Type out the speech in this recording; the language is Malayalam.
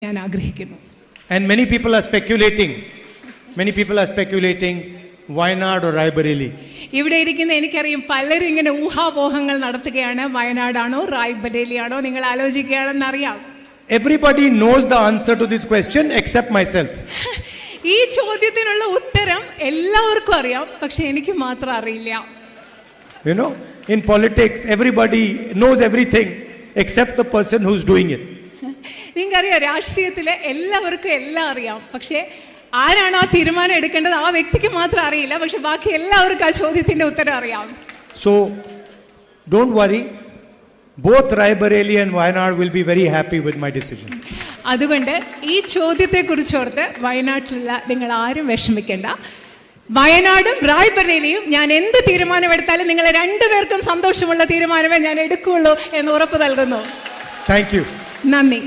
ഞാൻ ആഗ്രഹിക്കുന്നു. And many people are speculating Wayanad or Raebareli. ഇവിടെ ഇരിക്കുന്ന എനിക്കറിയാം പലരും ഇങ്ങനെ ഊഹാപോഹങ്ങൾ നടത്തുകയാണ്. വയനാടാണോ റായ്ബറേലി ആണോ നിങ്ങൾ ആലോചിക്കുകയാണെന്ന് അറിയാം. Everybody knows the answer to this question except myself. ഈ ചോദ്യത്തിനുള്ള ഉത്തരം എല്ലാവർക്കും അറിയാം, പക്ഷെ എനിക്ക് മാത്രം അറിയില്ല. You know, in politics everybody knows everything except the person who's doing it. നിങ്ങൾക്കറിയാം രാഷ്ട്രീയത്തിലെ എല്ലാവർക്കും എല്ലാം അറിയാം, പക്ഷെ ആരാണോ ആ തീരുമാനം എടുക്കേണ്ടത് ആ വ്യക്തിക്ക് മാത്രം അറിയില്ല, പക്ഷെ ബാക്കി എല്ലാവർക്കും ആ ചോദ്യത്തിന്റെ ഉത്തരം അറിയാം. So don't worry, both Raebareli and Wayanad will be very happy with my decision. അതുകൊണ്ട് ഈ ചോദ്യത്തെ കുറിച്ചോർത്ത് വയനാട്ടിലുള്ള നിങ്ങൾ ആരും വിഷമിക്കേണ്ട. വയനാടും റായ്ബറേലിയും ഞാൻ എന്ത് തീരുമാനമെടുത്താലും നിങ്ങളെ രണ്ടുപേർക്കും സന്തോഷമുള്ള തീരുമാനമേ ഞാൻ എടുക്കുകയുള്ളൂ എന്ന് ഉറപ്പ് നൽകുന്നു. Thank you. നന്ദി.